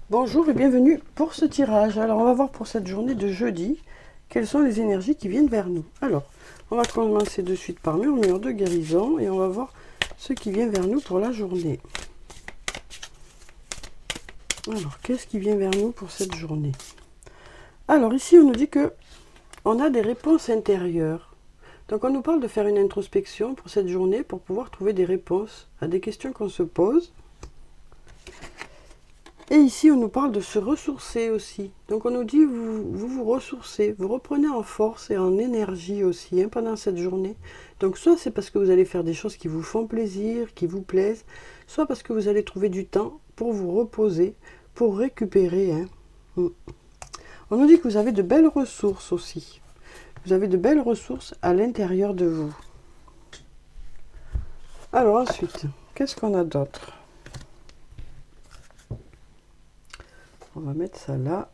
Bonjour et bienvenue pour ce tirage. Alors on va voir pour cette journée de jeudi, quelles sont les énergies qui viennent vers nous. Alors, on va commencer de suite par murmure de guérison et on va voir ce qui vient vers nous pour la journée. Alors, qu'est-ce qui vient vers nous pour cette journée? Alors ici, on nous dit que on a des réponses intérieures. Donc on nous parle de faire une introspection pour cette journée pour pouvoir trouver des réponses à des questions qu'on se pose. Et ici, on nous parle de se ressourcer aussi. Donc on nous dit, vous ressourcez, vous reprenez en force et en énergie aussi pendant cette journée. Donc soit c'est parce que vous allez faire des choses qui vous font plaisir, qui vous plaisent, soit parce que vous allez trouver du temps pour vous reposer, pour récupérer. On nous dit que vous avez de belles ressources aussi. Vous avez de belles ressources à l'intérieur de vous. Alors ensuite, qu'est-ce qu'on a d'autre? On va mettre ça là.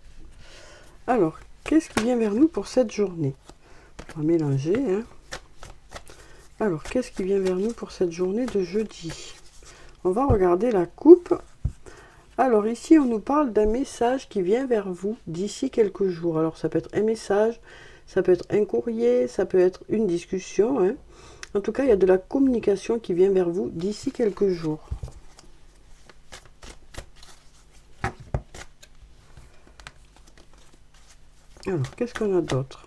Alors, qu'est-ce qui vient vers nous pour cette journée? On va mélanger. Alors, qu'est-ce qui vient vers nous pour cette journée de jeudi? On va regarder la coupe. Alors, ici, on nous parle d'un message qui vient vers vous d'ici quelques jours. Alors, ça peut être un message, ça peut être un courrier, ça peut être une discussion. En tout cas, il y a de la communication qui vient vers vous d'ici quelques jours. Alors, qu'est-ce qu'on a d'autre?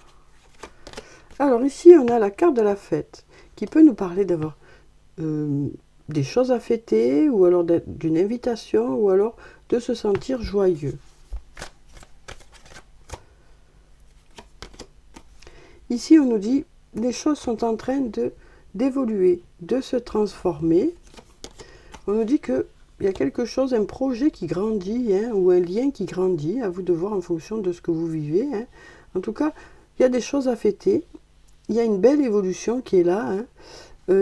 Alors, ici, on a la carte de la fête qui peut nous parler d'avoir des choses à fêter ou alors d'une invitation ou alors de se sentir joyeux. Ici, on nous dit les choses sont en train d'évoluer, de se transformer. On nous dit que il y a quelque chose, un projet qui grandit, ou un lien qui grandit, à vous de voir en fonction de ce que vous vivez. En tout cas, il y a des choses à fêter. Il y a une belle évolution qui est là.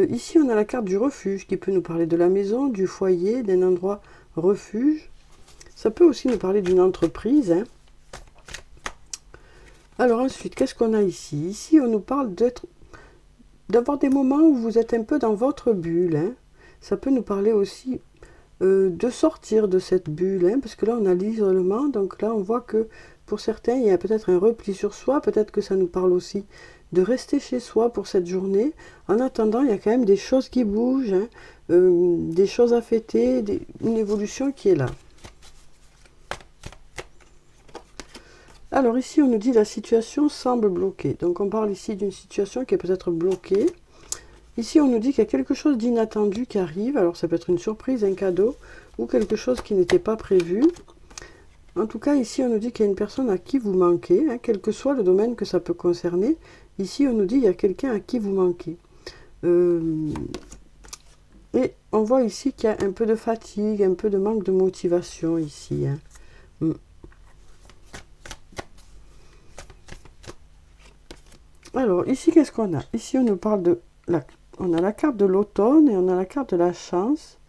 Ici, on a la carte du refuge qui peut nous parler de la maison, du foyer, d'un endroit refuge. Ça peut aussi nous parler d'une entreprise. Alors ensuite, qu'est-ce qu'on a ici? Ici, on nous parle d'avoir des moments où vous êtes un peu dans votre bulle. Ça peut nous parler aussi de sortir de cette bulle, parce que là on a l'isolement, donc là on voit que pour certains il y a peut-être un repli sur soi, peut-être que ça nous parle aussi de rester chez soi pour cette journée. En attendant, il y a quand même des choses qui bougent, des choses à fêter, une évolution qui est là. Alors ici on nous dit la situation semble bloquée, donc on parle ici d'une situation qui est peut-être bloquée. Ici, on nous dit qu'il y a quelque chose d'inattendu qui arrive. Alors, ça peut être une surprise, un cadeau, ou quelque chose qui n'était pas prévu. En tout cas, ici, on nous dit qu'il y a une personne à qui vous manquez, quel que soit le domaine que ça peut concerner. Ici, on nous dit qu'il y a quelqu'un à qui vous manquez. Et on voit ici qu'il y a un peu de fatigue, un peu de manque de motivation ici. Alors, ici, qu'est-ce qu'on a? Ici, on nous parle de on a la carte de l'automne et on a la carte de la chance.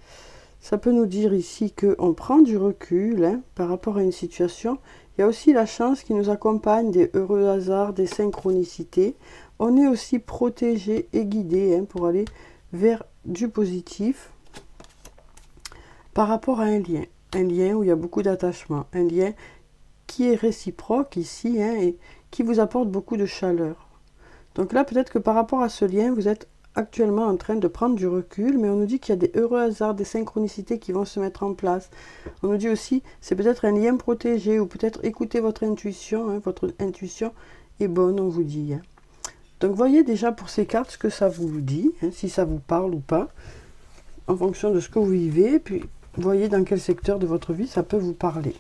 Ça peut nous dire ici qu'on prend du recul par rapport à une situation. Il y a aussi la chance qui nous accompagne, des heureux hasards, des synchronicités. On est aussi protégé et guidé pour aller vers du positif par rapport à un lien où il y a beaucoup d'attachement, un lien qui est réciproque ici et qui vous apporte beaucoup de chaleur. Donc là, peut-être que par rapport à ce lien, vous êtes actuellement en train de prendre du recul, mais on nous dit qu'il y a des heureux hasards, des synchronicités qui vont se mettre en place. On nous dit aussi, c'est peut-être un lien protégé, ou peut-être écouter votre intuition. Votre intuition est bonne, on vous dit. Donc voyez déjà pour ces cartes ce que ça vous dit, si ça vous parle ou pas, en fonction de ce que vous vivez, puis voyez dans quel secteur de votre vie ça peut vous parler.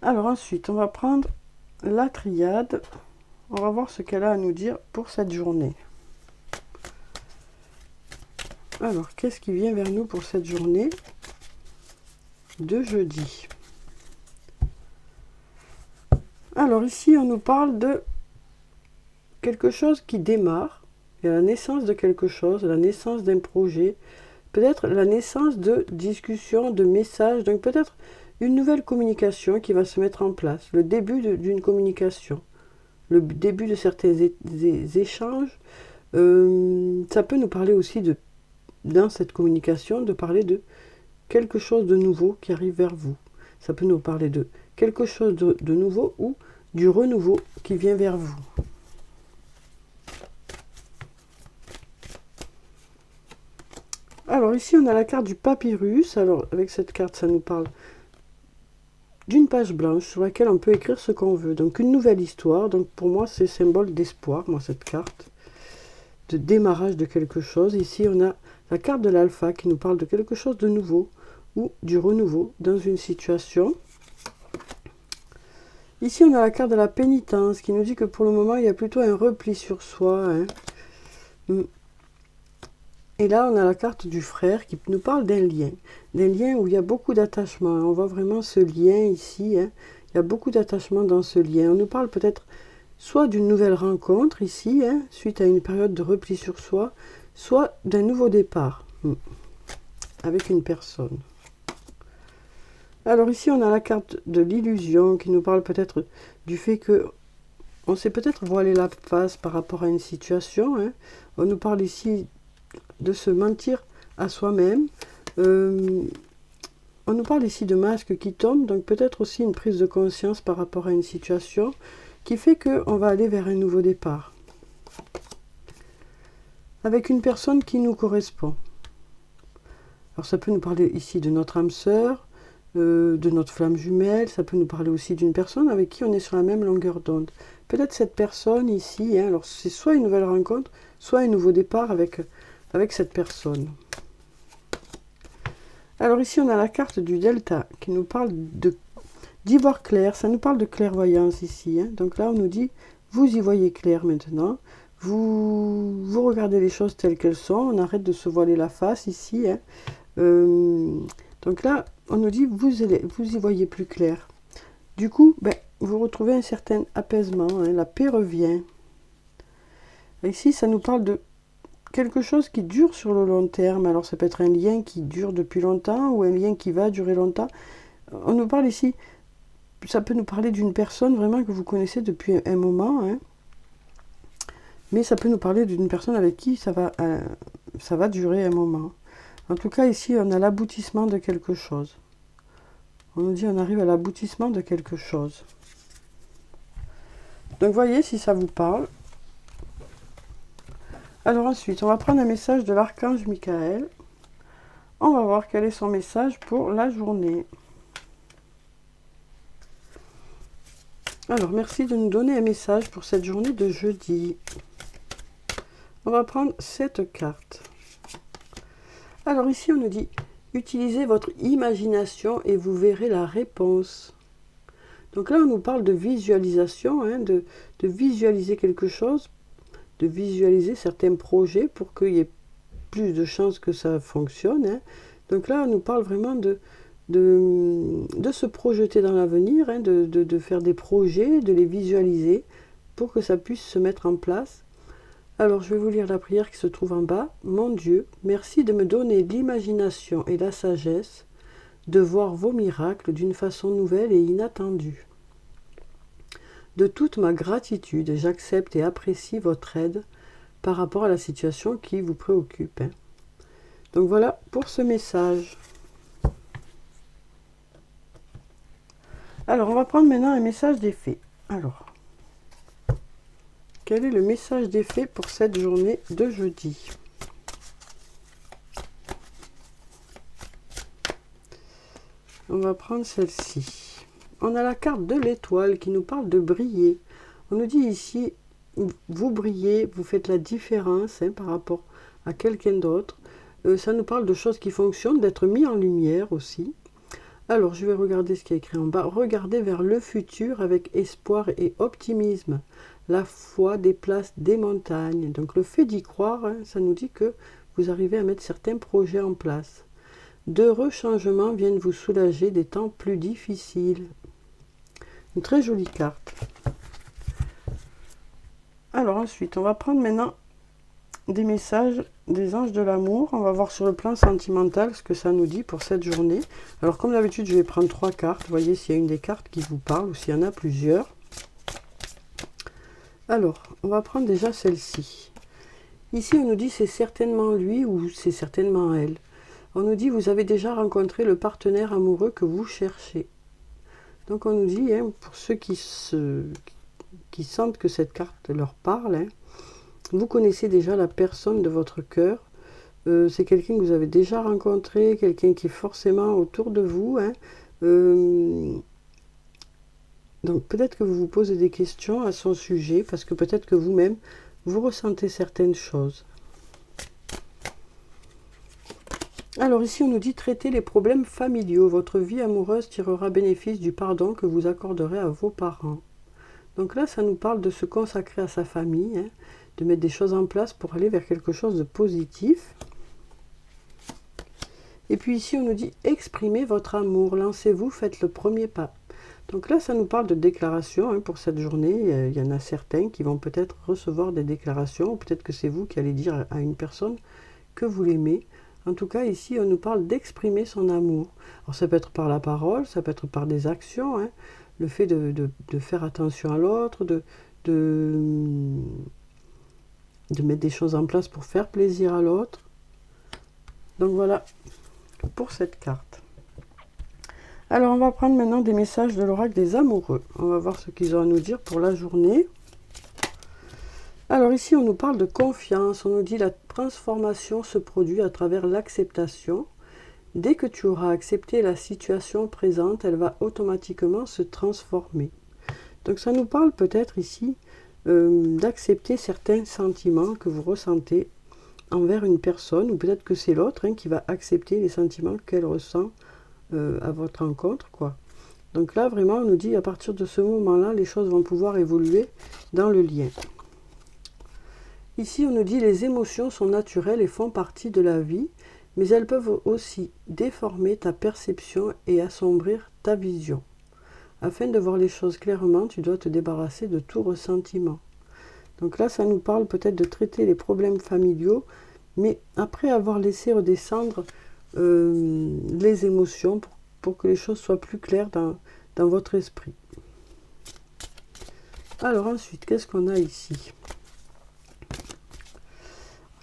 Alors ensuite, on va prendre la triade. On va voir ce qu'elle a à nous dire pour cette journée. Alors, qu'est-ce qui vient vers nous pour cette journée de jeudi? Alors ici, on nous parle de quelque chose qui démarre. Il y a la naissance de quelque chose, la naissance d'un projet, peut-être la naissance de discussions, de messages, donc peut-être une nouvelle communication qui va se mettre en place, le début d'une communication. Le début de certains échanges, ça peut nous parler aussi dans cette communication, de parler de quelque chose de nouveau qui arrive vers vous. Ça peut nous parler de quelque chose de nouveau ou du renouveau qui vient vers vous. Alors ici, on a la carte du papyrus. Alors avec cette carte, ça nous parle d'une page blanche sur laquelle on peut écrire ce qu'on veut. Donc une nouvelle histoire. Donc pour moi, c'est symbole d'espoir, moi, cette carte. De démarrage de quelque chose. Ici, on a la carte de l'alpha qui nous parle de quelque chose de nouveau ou du renouveau dans une situation. Ici, on a la carte de la pénitence qui nous dit que pour le moment, il y a plutôt un repli sur soi. Et là, on a la carte du frère qui nous parle d'un lien où il y a beaucoup d'attachement. On voit vraiment ce lien ici. Il y a beaucoup d'attachement dans ce lien. On nous parle peut-être soit d'une nouvelle rencontre ici, suite à une période de repli sur soi, soit d'un nouveau départ avec une personne. Alors ici, on a la carte de l'illusion qui nous parle peut-être du fait que on s'est peut-être voilé la face par rapport à une situation. On nous parle ici de se mentir à soi-même. On nous parle ici de masques qui tombent, donc peut-être aussi une prise de conscience par rapport à une situation qui fait qu'on va aller vers un nouveau départ. Avec une personne qui nous correspond. Alors ça peut nous parler ici de notre âme sœur, de notre flamme jumelle, ça peut nous parler aussi d'une personne avec qui on est sur la même longueur d'onde. Peut-être cette personne ici, alors c'est soit une nouvelle rencontre, soit un nouveau départ avec cette personne. Alors ici on a la carte du delta qui nous parle d'y voir clair, ça nous parle de clairvoyance ici. Donc là on nous dit, vous y voyez clair maintenant, vous regardez les choses telles qu'elles sont, on arrête de se voiler la face ici. Donc là on nous dit, vous y voyez plus clair. Du coup, vous retrouvez un certain apaisement, la paix revient. Ici ça nous parle de quelque chose qui dure sur le long terme. Alors ça peut être un lien qui dure depuis longtemps ou un lien qui va durer longtemps. On nous parle ici, ça peut nous parler d'une personne vraiment que vous connaissez depuis un moment, mais ça peut nous parler d'une personne avec qui ça va durer un moment. En tout cas ici on a l'aboutissement de quelque chose. On nous dit on arrive à l'aboutissement de quelque chose. Donc voyez si ça vous parle. Alors ensuite, on va prendre un message de l'archange Michael. On va voir quel est son message pour la journée. Alors, merci de nous donner un message pour cette journée de jeudi. On va prendre cette carte. Alors ici, on nous dit, utilisez votre imagination et vous verrez la réponse. Donc là, on nous parle de visualisation, de visualiser quelque chose, de visualiser certains projets pour qu'il y ait plus de chances que ça fonctionne. Donc là, on nous parle vraiment de se projeter dans l'avenir, de faire des projets, de les visualiser pour que ça puisse se mettre en place. Alors, je vais vous lire la prière qui se trouve en bas. Mon Dieu, merci de me donner l'imagination et la sagesse de voir vos miracles d'une façon nouvelle et inattendue. De toute ma gratitude, j'accepte et apprécie votre aide par rapport à la situation qui vous préoccupe. Donc voilà pour ce message. Alors, on va prendre maintenant un message d'effet. Alors, quel est le message d'effet pour cette journée de jeudi ? On va prendre celle-ci. On a la carte de l'étoile qui nous parle de briller. On nous dit ici, vous brillez, vous faites la différence par rapport à quelqu'un d'autre. Ça nous parle de choses qui fonctionnent, d'être mis en lumière aussi. Alors, je vais regarder ce qui est écrit en bas. Regardez vers le futur avec espoir et optimisme. La foi déplace des montagnes. Donc, le fait d'y croire, ça nous dit que vous arrivez à mettre certains projets en place. D'heureux changements viennent vous soulager des temps plus difficiles. Une très jolie carte. Alors ensuite, on va prendre maintenant des messages des anges de l'amour. On va voir sur le plan sentimental ce que ça nous dit pour cette journée. Alors comme d'habitude, je vais prendre 3 cartes. Voyez s'il y a une des cartes qui vous parle ou s'il y en a plusieurs. Alors, on va prendre déjà celle-ci. Ici, on nous dit c'est certainement lui ou c'est certainement elle. On nous dit, vous avez déjà rencontré le partenaire amoureux que vous cherchez. Donc on nous dit, hein, pour ceux qui sentent que cette carte leur parle, hein, vous connaissez déjà la personne de votre cœur. C'est quelqu'un que vous avez déjà rencontré, quelqu'un qui est forcément autour de vous. Hein. Donc peut-être que vous vous posez des questions à son sujet, parce que peut-être que vous-même, vous ressentez certaines choses. Alors ici, on nous dit traiter les problèmes familiaux. Votre vie amoureuse tirera bénéfice du pardon que vous accorderez à vos parents. Donc là, ça nous parle de se consacrer à sa famille, hein, de mettre des choses en place pour aller vers quelque chose de positif. Et puis ici, on nous dit exprimez votre amour, lancez-vous, faites le premier pas. Donc là, ça nous parle de déclaration hein, pour cette journée. Il y en a certains qui vont peut-être recevoir des déclarations, ou peut-être que c'est vous qui allez dire à une personne que vous l'aimez. En tout cas, ici, on nous parle d'exprimer son amour. Alors, ça peut être par la parole, ça peut être par des actions, hein, le fait de faire attention à l'autre, de mettre des choses en place pour faire plaisir à l'autre. Donc voilà pour cette carte. Alors, on va prendre maintenant des messages de l'oracle des amoureux. On va voir ce qu'ils ont à nous dire pour la journée. Alors ici, on nous parle de confiance. On nous dit la transformation se produit à travers l'acceptation. Dès que tu auras accepté la situation présente, elle va automatiquement se transformer. Donc ça nous parle peut-être ici d'accepter certains sentiments que vous ressentez envers une personne, ou peut-être que c'est l'autre hein, qui va accepter les sentiments qu'elle ressent à votre rencontre, quoi. Donc là, vraiment, on nous dit à partir de ce moment-là, les choses vont pouvoir évoluer dans le lien. Ici, on nous dit les émotions sont naturelles et font partie de la vie, mais elles peuvent aussi déformer ta perception et assombrir ta vision. Afin de voir les choses clairement, tu dois te débarrasser de tout ressentiment. Donc là, ça nous parle peut-être de traiter les problèmes familiaux, mais après avoir laissé redescendre les émotions pour que les choses soient plus claires dans votre esprit. Alors ensuite, qu'est-ce qu'on a ici ?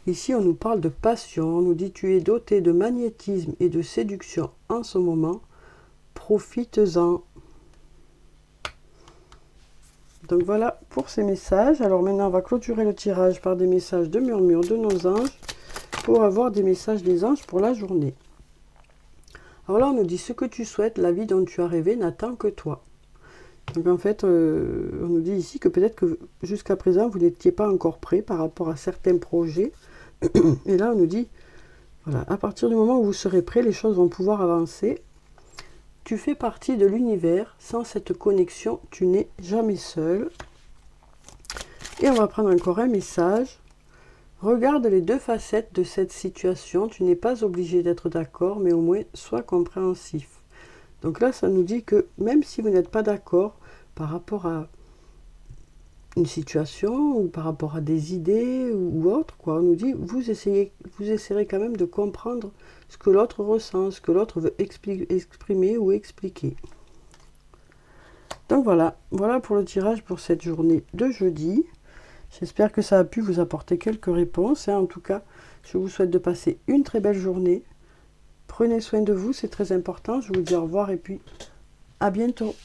Ici, on nous parle de passion. On nous dit tu es doté de magnétisme et de séduction en ce moment. Profites-en. Donc voilà pour ces messages. Alors maintenant, on va clôturer le tirage par des messages de murmure de nos anges pour avoir des messages des anges pour la journée. Alors là, on nous dit ce que tu souhaites, la vie dont tu as rêvé n'attend que toi. Donc en fait, on nous dit ici que peut-être que jusqu'à présent, vous n'étiez pas encore prêt par rapport à certains projets. Et là, on nous dit, voilà, à partir du moment où vous serez prêt, les choses vont pouvoir avancer. Tu fais partie de l'univers. Sans cette connexion, tu n'es jamais seul. Et on va prendre encore un message. Regarde les deux facettes de cette situation. Tu n'es pas obligé d'être d'accord, mais au moins sois compréhensif. Donc là, ça nous dit que même si vous n'êtes pas d'accord par rapport à une situation ou par rapport à des idées ou autre, quoi, on nous dit vous essayerez quand même de comprendre ce que l'autre ressent, ce que l'autre veut exprimer ou expliquer. Donc voilà pour le tirage pour cette journée de jeudi. J'espère que ça a pu vous apporter quelques réponses. En tout cas, je vous souhaite de passer une très belle journée. Prenez soin de vous, c'est très important. Je vous dis au revoir et puis à bientôt.